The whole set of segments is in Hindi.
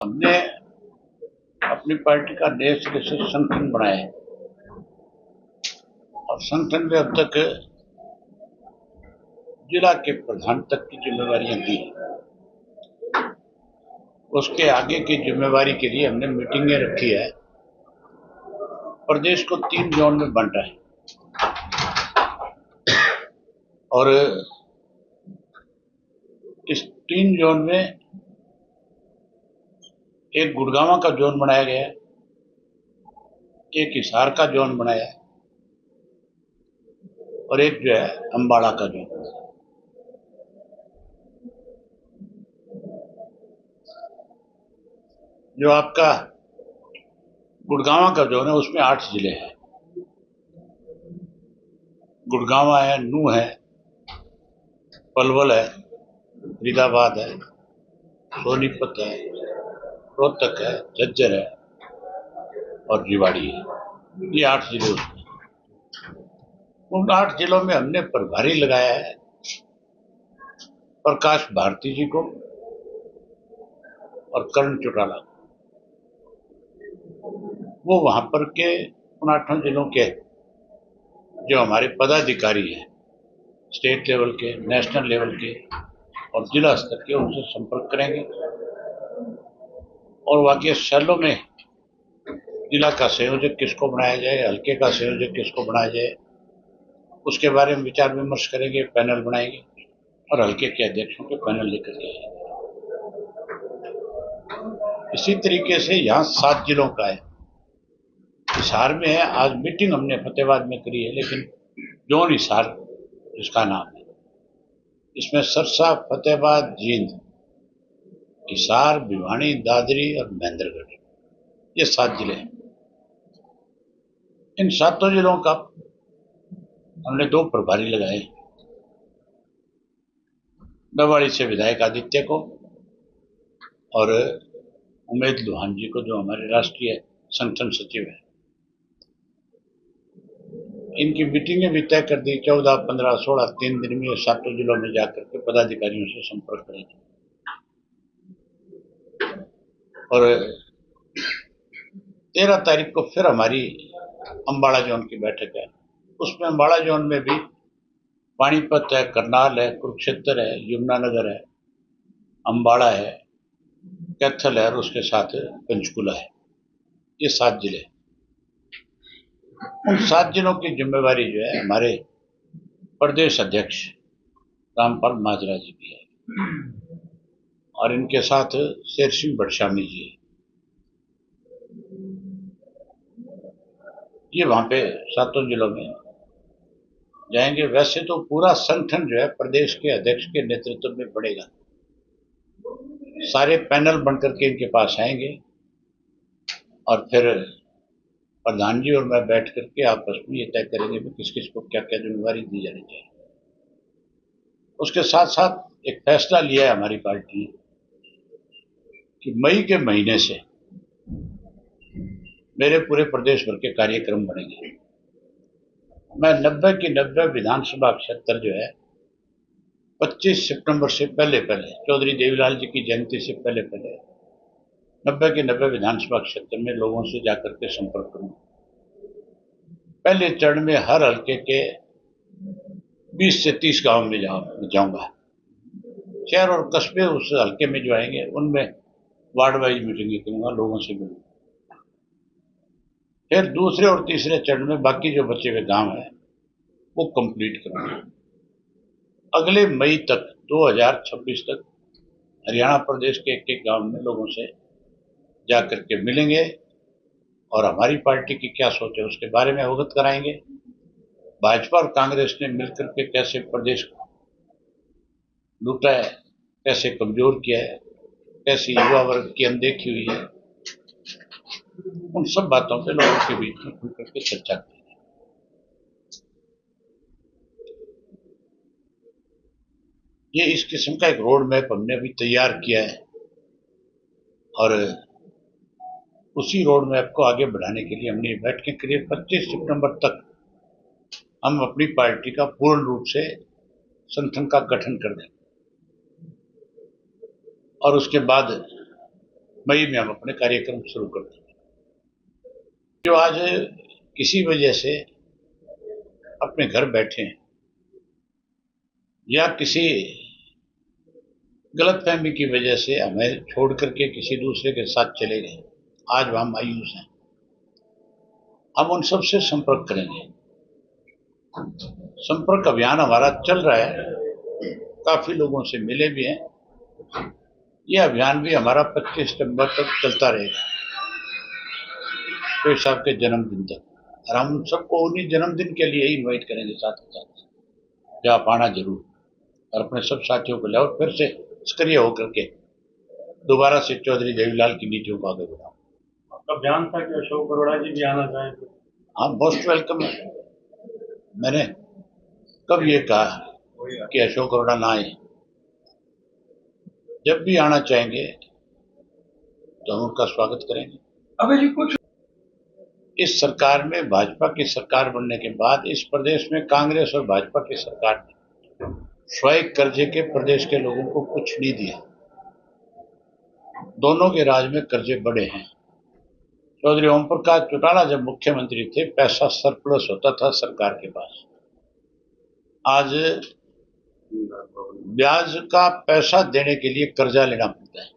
हमने अपनी पार्टी का नए सिरे से संगठन बनाया है और संगठन में अब तक जिला के प्रधान तक की जिम्मेवारियां दी हैं। उसके आगे की जिम्मेवारी के लिए हमने मीटिंगें रखी है। प्रदेश को 3 जोन में बांटा है और इस 3 जोन में एक गुड़गांव का जोन बनाया गया है, एक हिसार का जोन बनाया है और एक जो है अम्बाड़ा का जोन बनाया है। जो आपका गुड़गांव का जोन है उसमें 8 जिले हैं। गुड़गांव है, नूह है, पलवल है, फरीदाबाद है, सोनीपत है, रोहतक है, झज्जर है और रेवाड़ी है। ये 8 जिले उसमें। उन 8 जिलों में हमने प्रभारी लगाया है प्रकाश भारती जी को और कर्ण चौटाला को। वो वहां पर के उन 8 जिलों के जो हमारे पदाधिकारी हैं, स्टेट लेवल के, नेशनल लेवल के और जिला स्तर के, उनसे संपर्क करेंगे और वाकई शहरों में जिला का संयोजक किसको बनाया जाए, हल्के का संयोजक किसको बनाया जाए, उसके बारे में विचार विमर्श करेंगे, पैनल बनाएंगे और हल्के के अध्यक्षों के पैनल लेकर के आएंगे। इसी तरीके से यहाँ 7 जिलों का है। हिसार में है, आज मीटिंग हमने फतेहाबाद में करी है, लेकिन जोन हिसार इसका नाम है। इसमें सरसा, फतेहाबाद, जींद, हिसार, भिवानी, दादरी और महेंद्रगढ़, ये 7 जिले हैं। इन 7 जिलों का हमने 2 प्रभारी लगाए। नवाड़ी से विधायक आदित्य को और उमेद लोहान जी को, जो हमारे राष्ट्रीय संगठन सचिव है। इनकी मीटिंगें भी तय कर दी। 14, 15, 16 3 दिन में 7 जिलों में जाकर के पदाधिकारियों से संपर्क करेंगे और 13 तारीख को फिर हमारी अम्बाड़ा जोन की बैठक है। उसमें अम्बाड़ा जोन में भी पानीपत है, करनाल है, कुरुक्षेत्र है, यमुनानगर है, अम्बाड़ा है, कैथल है और उसके साथ पंचकुला है। ये 7 जिले। उन 7 जिलों की जिम्मेवारी जो है हमारे प्रदेश अध्यक्ष रामपाल माजरा जी की है और इनके साथ शेर सिंह बड़शामी जी है। ये वहां पे 7 जिलों में जाएंगे। वैसे तो पूरा संगठन जो है प्रदेश के अध्यक्ष के नेतृत्व में बढ़ेगा। सारे पैनल बनकर के इनके पास आएंगे और फिर प्रधान जी और मैं बैठ करके आपस में ये तय करेंगे कि किस किस को क्या क्या जिम्मेवारी दी जानी चाहिए। उसके साथ साथ एक फैसला लिया है हमारी पार्टी ने कि मई के महीने से मेरे पूरे प्रदेश भर के कार्यक्रम बनेंगे। मैं 90 की 90 विधानसभा क्षेत्र जो है 25 सितंबर से पहले पहले, चौधरी देवीलाल जी की जयंती से पहले पहले 90 के 90 विधानसभा क्षेत्र में लोगों से जाकर के संपर्क करूंगा। पहले चरण में हर हल्के के 20 से 30 गांव में जाऊंगा। शहर और कस्बे उस हल्के में जो आएंगे उनमें वार्ड वाइज मीटिंग करूंगा, लोगों से मिलूंगा। फिर दूसरे और तीसरे चरण में बाकी जो बचे हुए गांव हैं वो कंप्लीट करूंगा। अगले मई तक, 2026 तक हरियाणा प्रदेश के एक एक गांव में लोगों से जाकर के मिलेंगे और हमारी पार्टी की क्या सोच है उसके बारे में अवगत कराएंगे। भाजपा और कांग्रेस ने मिलकर के कैसे प्रदेश को लूटा है, कैसे कमजोर किया है, कैसी युवा वर्ग की अनदेखी हुई है, उन सब बातों पे लोगों के बीच में खुल करके चर्चा की। ये इस किस्म का एक रोड मैप हमने अभी तैयार किया है और उसी रोड मैप को आगे बढ़ाने के लिए हमने बैठकें करी। 25 सितंबर तक हम अपनी पार्टी का पूर्ण रूप से संगठन का गठन कर दें और उसके बाद मई में हम अपने कार्यक्रम शुरू कर देंगे। जो आज किसी वजह से अपने घर बैठे हैं या किसी गलतफहमी की वजह से हमें छोड़ करके किसी दूसरे के साथ चले गए, आज वह मायूस हैं, हम उन सब से संपर्क करेंगे। संपर्क अभियान हमारा चल रहा है, काफी लोगों से मिले भी हैं। यह अभियान भी हमारा 25 सितंबर तक चलता रहेगा, पेश साहब के जन्मदिन तक, और हम सबको उन्हीं जन्मदिन के लिए ही इन्वाइट करेंगे साथ ही साथ। जो आप आना जरूर, और अपने सब साथियों को लाओ, फिर से सक्रिय होकर के दोबारा से चौधरी देवीलाल की नीतियों को आगे बढ़ाओ। आपका बयान था कि अशोक अरोड़ा जी भी आना चाहें तो? हाँ, मोस्ट वेलकम है। मैंने कब ये कहा कि अशोक अरोड़ा ना आए? जब भी आना चाहेंगे तो हम उनका स्वागत करेंगे। अभी जी कुछ इस सरकार में, भाजपा की सरकार बनने के बाद इस प्रदेश में कांग्रेस और भाजपा की सरकार ने स्वयं कर्जे के प्रदेश के लोगों को कुछ नहीं दिया। दोनों के राज में कर्जे बढ़े हैं। चौधरी ओम प्रकाश चौटाला जब मुख्यमंत्री थे, पैसा सरप्लस होता था सरकार के पास। आज ब्याज का पैसा देने के लिए कर्जा लेना पड़ता है।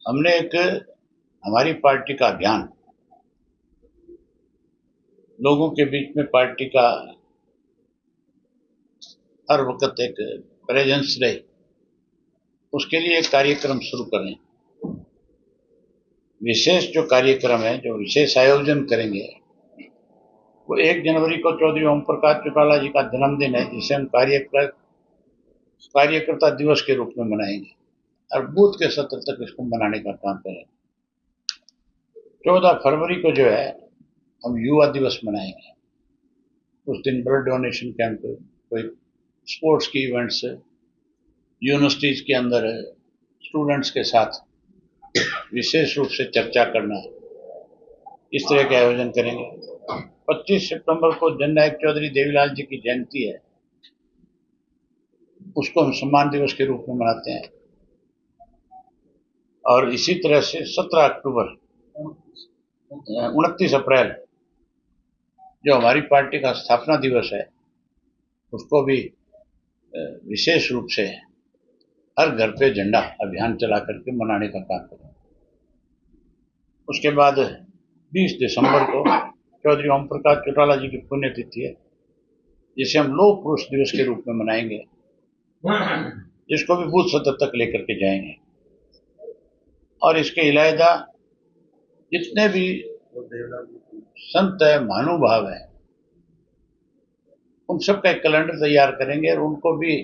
हमने हमारी पार्टी का अभियान, लोगों के बीच में पार्टी का हर वक्त एक प्रेजेंस रहे, उसके लिए एक कार्यक्रम शुरू करें। विशेष जो कार्यक्रम है, जो विशेष आयोजन करेंगे, वो 1 जनवरी को चौधरी ओम प्रकाश चौटाला जी का जन्मदिन है, जिसे हम कार्यकर्ता दिवस के रूप में मनाएंगे और बूथ के सत्र तक इसको मनाने का काम करेंगे। 14 फरवरी को जो है हम युवा दिवस मनाएंगे। उस दिन ब्लड डोनेशन कैंप, कोई स्पोर्ट्स की इवेंट्स, यूनिवर्सिटीज के अंदर स्टूडेंट्स के साथ विशेष रूप से चर्चा करना, इस तरह के आयोजन करेंगे। 25 सितंबर को जननायक चौधरी देवीलाल जी की जयंती है, उसको हम सम्मान दिवस के रूप में मनाते हैं। और इसी तरह से 17 अक्टूबर, 29 अप्रैल जो हमारी पार्टी का स्थापना दिवस है, उसको भी विशेष रूप से हर घर पे झंडा अभियान चला करके मनाने का काम करें। उसके बाद 20 दिसंबर को चौधरी ओम प्रकाश चौटाला जी की पुण्यतिथि है, जिसे हम लोक पुरुष दिवस के रूप में मनाएंगे, जिसको भी बूथ सत्र तक लेकर के जाएंगे। और इसके अलावा जितने भी संत है, महानुभाव है, उन सबका एक कैलेंडर तैयार करेंगे और उनको भी,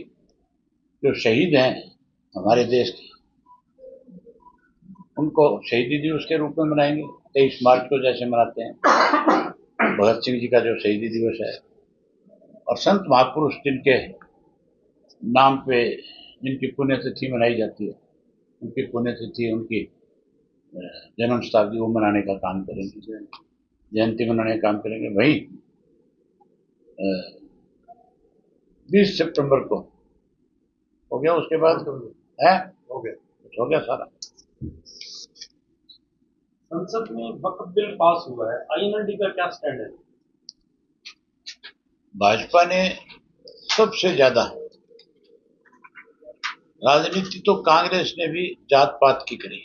जो शहीद हैं हमारे देश के, उनको शहीदी दिवस के रूप में मनाएंगे। 23 मार्च को जैसे मनाते हैं भगत सिंह जी का जो शहीदी दिवस है, और संत महापुरुष जिनके नाम पे, जिनकी पुण्यतिथि मनाई जाती है, उनकी पुण्यतिथि, उनकी जन्म शताब्दी वो मनाने का काम करेंगे, जयंती मनाने का काम करेंगे। वही 20 सितंबर को हो गया, उसके बाद है हो गया सारा। संसद में वक्फ बिल पास हुआ है, आईएनएलडी का क्या स्टैंड है? भाजपा ने सबसे ज्यादा, राजनीति तो कांग्रेस ने भी जात पात की करी,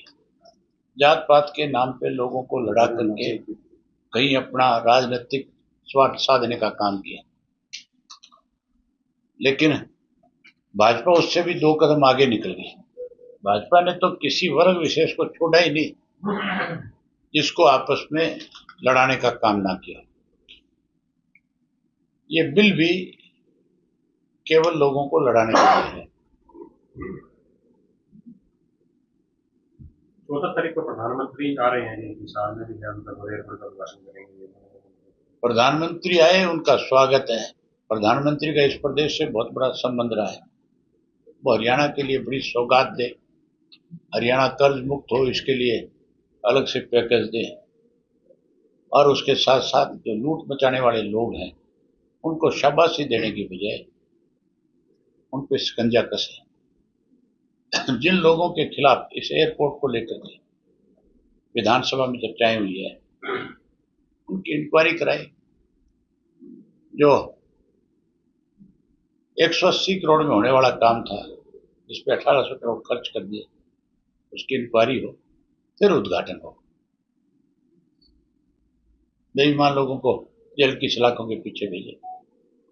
जात पात के नाम पे लोगों को लड़ा करके कहीं अपना राजनीतिक स्वार्थ साधने का काम किया। लेकिन भाजपा उससे भी 2 कदम आगे निकल गई। भाजपा ने तो किसी वर्ग विशेष को छोड़ा ही नहीं, जिसको आपस में लड़ाने का काम ना किया। ये बिल भी केवल लोगों को लड़ाने के लिए है। 14 तारीख को प्रधानमंत्री आ रहे हैं, हिसार में भी करेंगे। प्रधानमंत्री आए, उनका स्वागत है। प्रधानमंत्री का इस प्रदेश से बहुत बड़ा संबंध रहा है। वो हरियाणा के लिए बड़ी सौगात दे, हरियाणा कर्ज मुक्त हो, इसके लिए अलग से पैकेज दे, और उसके साथ साथ जो लूट मचाने वाले लोग हैं उनको शाबाशी देने की बजाय उन पर शिकंजा कसे। जिन लोगों के खिलाफ इस एयरपोर्ट को लेकर के विधानसभा में चर्चाएं हुई है, उनकी इंक्वायरी कराई। जो 180 करोड़ में होने वाला काम था, जिसपे 1800 करोड़ खर्च कर दिए, उसकी इंक्वायरी हो, फिर उद्घाटन हो। बेईमान लोगों को जेल की सलाखों के पीछे भेजे।